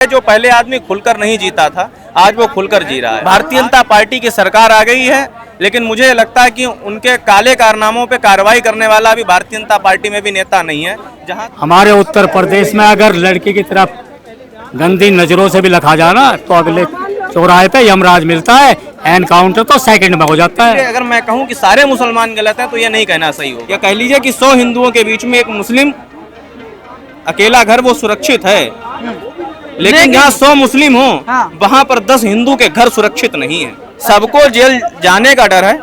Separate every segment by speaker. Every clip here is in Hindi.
Speaker 1: जो पहले आदमी खुलकर नहीं जीता था, आज वो खुलकर जी रहा है। भारतीय जनता पार्टी की सरकार आ गई है, लेकिन मुझे लगता है कि उनके काले कारनामों पे कार्रवाई करने वाला अभी भारतीय जनता पार्टी में भी नेता नहीं है। जहां
Speaker 2: हमारे उत्तर प्रदेश में अगर लड़की की तरफ गंदी नजरों से भी लखा जाना तो अगले चौराहे पे यमराज मिलता है, एनकाउंटर तो सेकंड में हो जाता है।
Speaker 1: अगर मैं कहूं कि सारे मुसलमान गलत हैं तो ये नहीं कहना सही हो। या कह लीजिए कि 100 हिंदुओं के बीच में एक मुस्लिम अकेला घर वो सुरक्षित है, लेकिन जहाँ 100 मुस्लिम हो वहाँ पर 10 हिंदू के घर सुरक्षित नहीं है। सबको जेल जाने का डर है,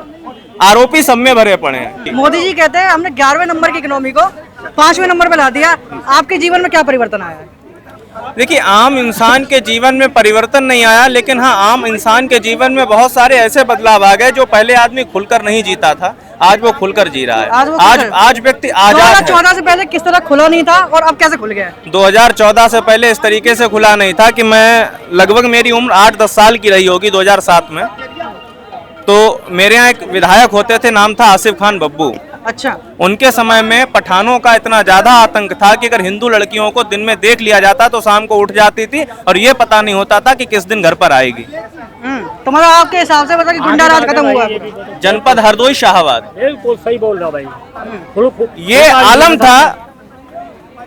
Speaker 1: आरोपी सब में भरे पड़े हैं।
Speaker 3: मोदी जी कहते हैं हमने 11वें नंबर की इकोनॉमी को 5वें नंबर पे ला दिया। आपके जीवन में क्या परिवर्तन आया है?
Speaker 1: देखिए, आम इंसान के जीवन में परिवर्तन नहीं आया, लेकिन हाँ, आम इंसान के जीवन में बहुत सारे ऐसे बदलाव आ गए जो पहले आदमी खुलकर नहीं जीता था, आज वो खुलकर जी रहा है। आज व्यक्ति आजाद है।
Speaker 3: 2014 से पहले किस तरह खुला नहीं था और अब कैसे खुल गया?
Speaker 1: 2014 से पहले इस तरीके से खुला नहीं था कि मैं लगभग मेरी उम्र 8-10 साल की रही होगी 2007 में। तो मेरे यहाँ एक विधायक होते थे, नाम था आसिफ खान बब्बू।
Speaker 3: अच्छा।
Speaker 1: उनके समय में पठानों का इतना ज्यादा आतंक था कि अगर हिंदू लड़कियों को दिन में देख लिया जाता तो शाम को उठ जाती थी और ये पता नहीं होता था कि किस दिन घर पर आएगी।
Speaker 3: तो मतलब आपके हिसाब से कि गुंडा राज खत्म हुआ?
Speaker 1: जनपद हरदोई शाहाबाद।
Speaker 2: बिल्कुल सही बोल रहा भाई।
Speaker 1: ये आलम था,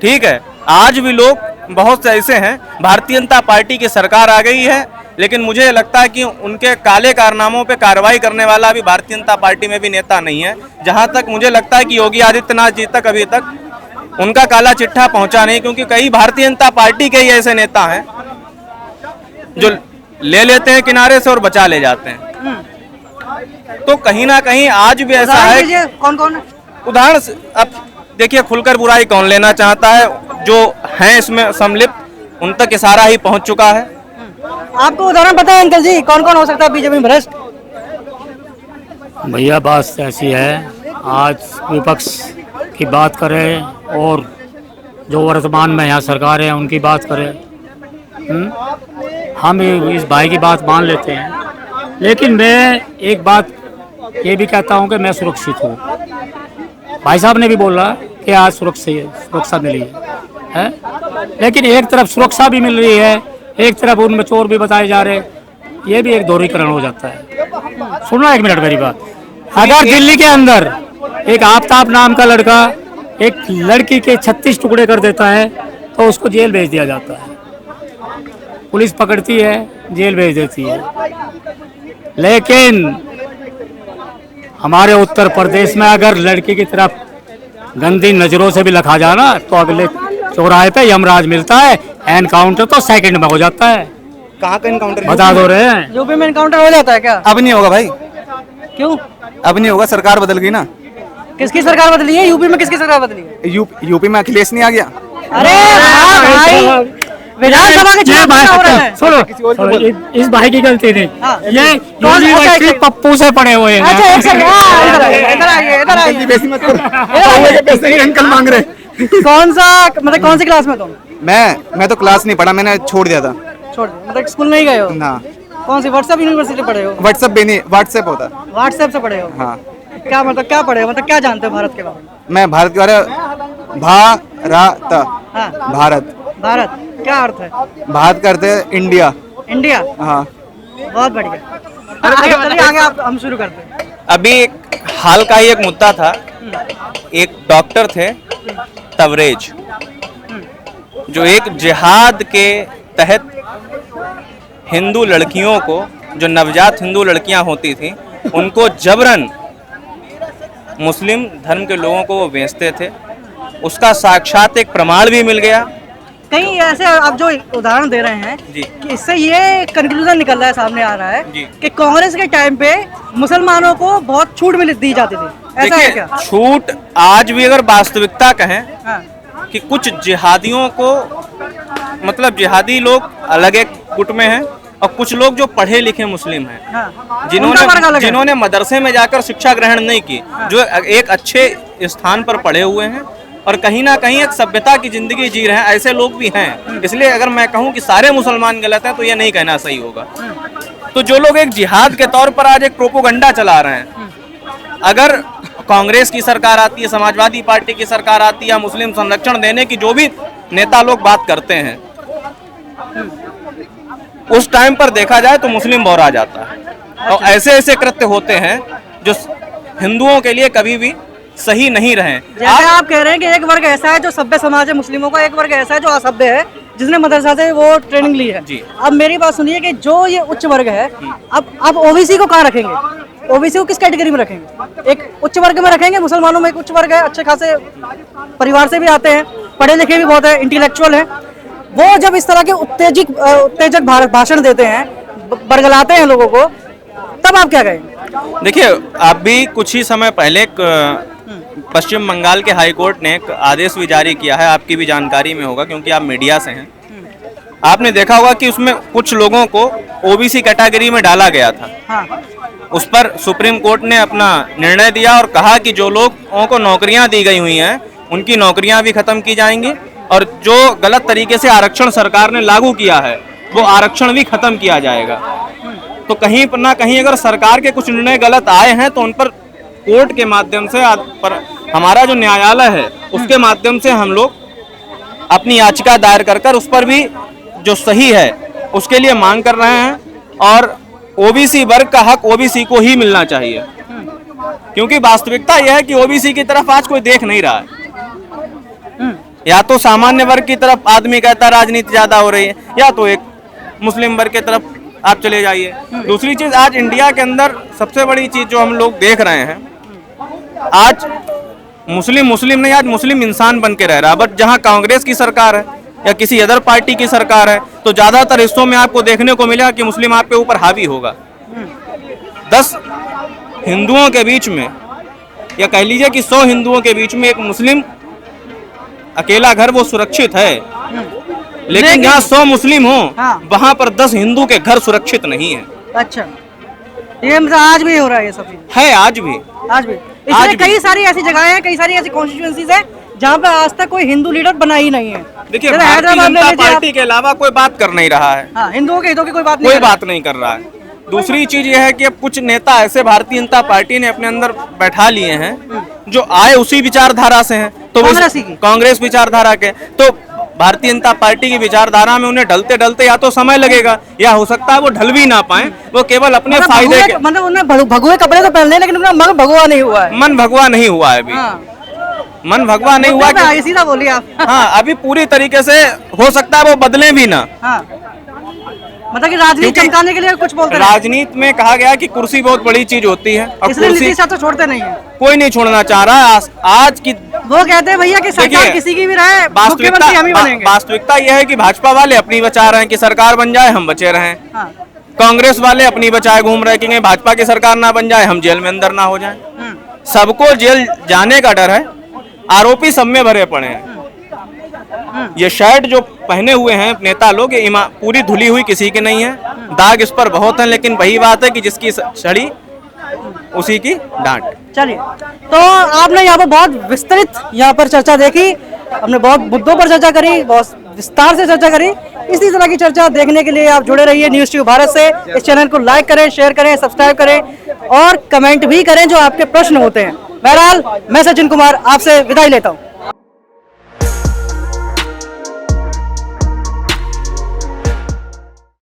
Speaker 1: ठीक है। आज भी लोग बहुत से ऐसे हैं। भारतीय जनता पार्टी की सरकार आ गई है, लेकिन मुझे लगता है कि उनके काले कारनामों पे कार्रवाई करने वाला अभी भारतीय जनता पार्टी में भी नेता नहीं है। जहां तक मुझे लगता है कि योगी आदित्यनाथ जी तक अभी तक उनका काला चिट्ठा पहुंचा नहीं, क्योंकि कई भारतीय जनता पार्टी के ही ऐसे नेता हैं जो ले लेते हैं किनारे से और बचा ले जाते हैं। तो कहीं ना कहीं आज भी ऐसा है।
Speaker 3: कौन कौन है
Speaker 1: उदाहरण? अब देखिए, खुलकर बुराई कौन लेना चाहता है? जो हैं इसमें सम्मिलित, उन तक इशारा ही पहुंच चुका है।
Speaker 3: आपको उदाहरण पता है अंकल जी, कौन कौन हो सकता है बीजेपी में भ्रष्ट?
Speaker 2: भैया बात ऐसी है, आज विपक्ष की बात करें और जो वर्तमान में यहाँ सरकार है उनकी बात करें, हम इस भाई की बात मान लेते हैं, लेकिन मैं एक बात ये भी कहता हूँ कि मैं सुरक्षित हूँ। भाई साहब ने भी बोला कि आज सुरक्षा मिली है, लेकिन एक तरफ सुरक्षा भी मिल रही है, एक तरफ उनमें चोर भी बताए जा रहे, ये भी एक दोहरीकरण हो जाता है। सुनना एक मिनट मेरी बात। अगर दिल्ली के अंदर एक आफ्ताब नाम का लड़का एक लड़की के 36 टुकड़े कर देता है तो उसको जेल भेज दिया जाता है, पुलिस पकड़ती है, जेल भेज देती है। लेकिन हमारे उत्तर प्रदेश में अगर लड़की की तरफ गंदी नजरों से भी लखा जाना तो अगले चौराहे पे यमराज मिलता है, एनकाउंटर तो सेकंड में हो जाता है।
Speaker 1: कहाँ का एनकाउंटर
Speaker 2: बता दो रहे हैं?
Speaker 3: यूपी में एनकाउंटर हो जाता है क्या?
Speaker 1: अब नहीं होगा भाई।
Speaker 3: क्यों
Speaker 1: अब नहीं होगा, सरकार बदल गई ना।
Speaker 3: किसकी सरकार बदली है? यूपी में किसकी सरकार बदली है?
Speaker 1: यूपी में अखिलेश नहीं आ गया?
Speaker 3: अरे भाई, विधानसभा के चुनाव हो रहे हैं।
Speaker 2: सुनो, इस भाई की गलती नहीं, ये
Speaker 3: यूनिवर्सिटी
Speaker 2: पप्पू से पढ़े हुए हैं।
Speaker 3: अच्छा, एक सेकंड, इधर आइए।
Speaker 1: पैसे ही अंकल मांग रहे।
Speaker 3: कौन सा, मतलब कौन सी क्लास में तुम?
Speaker 1: मैं तो क्लास नहीं पढ़ा, मैंने छोड़ दिया था।
Speaker 3: छोड़ दिया मतलब स्कूल नहीं गए हो
Speaker 1: ना?
Speaker 3: कौन सी व्हाट्सएप यूनिवर्सिटी पढ़े हो?
Speaker 1: व्हाट्सएप भी नहीं, व्हाट्सएप होता।
Speaker 3: व्हाट्सएप से पढ़े हो?
Speaker 1: हाँ।
Speaker 3: क्या मतलब क्या पढ़े हो, मतलब क्या जानते हो भारत के बारे में?
Speaker 1: मैं भारत के बारे में भारत।
Speaker 3: हाँ।
Speaker 1: भारत
Speaker 3: भारत क्या अर्थ है?
Speaker 1: भारत करते
Speaker 3: इंडिया।
Speaker 1: हाँ।
Speaker 3: बहुत बढ़िया। चलिए आगे आप, हम शुरू करते हैं।
Speaker 1: अभी हाल का ही एक मुद्दा था, एक डॉक्टर थे तवरेज, जो एक जिहाद के तहत हिंदू लड़कियों को, जो नवजात हिंदू लड़कियां होती थी, उनको जबरन मुस्लिम धर्म के लोगों को वो बेचते थे। उसका साक्षात एक प्रमाण भी मिल गया।
Speaker 3: कहीं ऐसे आप जो उदाहरण दे रहे हैं
Speaker 1: जी,
Speaker 3: कि इससे ये कंक्लूजन निकल रहा है, सामने आ रहा है
Speaker 1: जी,
Speaker 3: कि कांग्रेस के टाइम पे मुसलमानों को बहुत छूट दी जाती थी, ऐसा है क्या?
Speaker 1: छूट आज भी अगर वास्तविकता कहें,
Speaker 3: हाँ।
Speaker 1: कि कुछ जिहादियों को, मतलब जिहादी लोग अलग एक गुट में हैं और कुछ लोग जो पढ़े लिखे मुस्लिम हैं,
Speaker 3: हाँ।
Speaker 1: जिन्होंने मदरसे में जाकर शिक्षा ग्रहण नहीं की, हाँ। जो एक अच्छे स्थान पर पढ़े हुए हैं और कहीं ना कहीं एक सभ्यता की जिंदगी जी रहे हैं, ऐसे लोग भी हैं। इसलिए अगर मैं कहूं कि सारे मुसलमान गलत हैं तो ये नहीं कहना सही होगा। तो जो लोग एक जिहाद के तौर पर आज एक प्रोपोगंडा चला रहे हैं, अगर कांग्रेस की सरकार आती है, समाजवादी पार्टी की सरकार आती है, या मुस्लिम संरक्षण देने की जो भी नेता लोग बात करते हैं, उस टाइम पर देखा जाए तो मुस्लिम बौरा जाता है। और ऐसे ऐसे कृत्य होते हैं जो हिंदुओं के लिए कभी भी सही नहीं रहे।
Speaker 3: जैसे आप कह रहे हैं कि एक वर्ग ऐसा है जो सभ्य समाज है मुस्लिमों का, एक वर्ग ऐसा है जो असभ्य है जिसने मदरसा से वो ट्रेनिंग ली है।
Speaker 1: जी।
Speaker 3: अब मेरी बात सुनिए कि जो ये उच्च वर्ग है, अब आप ओबीसी को कहाँ रखेंगे? ओबीसी को किस कैटेगरी में रखेंगे? एक उच्च वर्ग में रखेंगे, मुसलमानों में एक उच्च वर्ग है, अच्छे खासे परिवार से भी आते हैं, पढ़े लिखे भी बहुत है, इंटेलेक्चुअल है। वो जब इस तरह के उत्तेजक भाषण देते हैं, बरगलाते हैं लोगों को, तब आप क्या कहेंगे?
Speaker 1: देखिए, अभी कुछ ही समय पहले पश्चिम बंगाल के हाई कोर्ट ने एक आदेश भी जारी किया है, आपकी भी जानकारी में होगा क्योंकि आप मीडिया से हैं। आपने देखा होगा कि उसमें कुछ लोगों को ओबीसी कैटेगरी में डाला गया था।
Speaker 3: हाँ।
Speaker 1: उस पर सुप्रीम कोर्ट ने अपना निर्णय दिया और कहा कि जो लोगों को नौकरियां दी गई हुई हैं उनकी नौकरियां भी खत्म की जाएंगी और जो गलत तरीके से आरक्षण सरकार ने लागू किया है वो आरक्षण भी खत्म किया जाएगा। तो कहीं पर ना कहीं अगर सरकार के कुछ निर्णय गलत आए हैं तो उन पर कोर्ट के माध्यम से पर हमारा जो न्यायालय है उसके माध्यम से हम लोग अपनी याचिका दायर कर उस पर भी जो सही है उसके लिए मांग कर रहे हैं। और ओबीसी वर्ग का हक ओबीसी को ही मिलना चाहिए, क्योंकि वास्तविकता यह है कि ओबीसी की तरफ आज कोई देख नहीं रहा है। या तो सामान्य वर्ग की तरफ आदमी कहता राजनीति ज्यादा हो रही है, या तो एक मुस्लिम वर्ग की तरफ आप चले जाइए। दूसरी चीज, आज इंडिया के अंदर सबसे बड़ी चीज जो हम लोग देख रहे हैं, आज मुस्लिम नहीं, आज मुस्लिम इंसान बन के रह रहा है। बट जहां कांग्रेस की सरकार है या किसी अदर पार्टी की सरकार है तो ज्यादातर हिस्सों में आपको देखने को मिलेगा कि मुस्लिम आपके ऊपर हावी होगा। 10 हिंदुओं के बीच में या कह लीजिए कि 100 हिंदुओं के बीच में एक मुस्लिम अकेला घर वो सुरक्षित है, लेकिन जहाँ 100 मुस्लिम हो वहां पर 10 हिंदू के घर सुरक्षित नहीं है।
Speaker 3: अच्छा, ये मतलब आज भी हो रहा है, ये सब
Speaker 1: है आज भी।
Speaker 3: इसलिए कई सारी ऐसी जगहें हैं, कई सारी ऐसी कॉन्स्टिट्यूएंसीज है जहाँ पे आज तक कोई हिंदू लीडर बना ही नहीं है।
Speaker 1: देखिए, भारतीय जनता पार्टी के अलावा कोई बात कर नहीं रहा है।
Speaker 3: हाँ, हिंदुओं के हितों की कोई बात
Speaker 1: नहीं कर रहा है। दूसरी चीज यह है कि अब कुछ नेता ऐसे भारतीय जनता पार्टी ने अपने अंदर बैठा लिए हैं जो आए उसी विचारधारा से हैं, तो कांग्रेस विचारधारा के, तो भारतीय जनता पार्टी की विचारधारा में उन्हें ढलते ढलते या तो समय लगेगा या हो सकता है वो ढल भी ना पाए। वो केवल अपने फायदे के,
Speaker 3: मतलब उन्हें भगवे कपड़े तो पहनने, लेकिन उनका मन भगवा नहीं हुआ है।
Speaker 1: मन भगवा नहीं हुआ है अभी। मन भगवा नहीं हुआ,
Speaker 3: सीधा बोलिए आप।
Speaker 1: हाँ, अभी पूरी तरीके से हो सकता है वो बदले भी ना।
Speaker 3: मतलब कि राजनीति चमकाने के लिए कुछ बोलते हैं।
Speaker 1: राजनीति में कहा गया कि कुर्सी बहुत बड़ी चीज होती है और कुर्सी
Speaker 3: तो छोड़ते नहीं है,
Speaker 1: कोई नहीं छोड़ना चाह रहा। आज की
Speaker 3: वो कहते हैं भैया कि सरकार किसी की भी रहे, मुख्यमंत्री हम ही बनेंगे।
Speaker 1: वास्तविकता यह है कि भाजपा वाले अपनी बचा रहे हैं कि सरकार बन जाए हम बचे रहें। कांग्रेस वाले अपनी बचाए घूम रहे कि भाजपा की सरकार ना बन जाए हम जेल में अंदर ना हो जाए। सबको जेल जाने का डर है, आरोपी सब में भरे पड़े हैं। ये शर्ट जो पहने हुए हैं नेता लोग, ये पूरी धुली हुई किसी की नहीं है, दाग इस पर बहुत हैं, लेकिन वही बात है कि जिसकी छड़ी उसी की डांट।
Speaker 3: चलिए, तो आपने यहाँ पर बहुत विस्तृत यहाँ पर चर्चा देखी, हमने बहुत मुद्दों पर चर्चा करी, बहुत विस्तार से चर्चा करी। इसी तरह की चर्चा देखने के लिए आप जुड़े रहिए न्यूज़ ट्यूब भारत से। इस चैनल को लाइक करें, शेयर करें, सब्सक्राइब करें और कमेंट भी करें जो आपके प्रश्न होते हैं। बहरहाल, मैं सचिन कुमार आपसे विदाई लेता हूँ।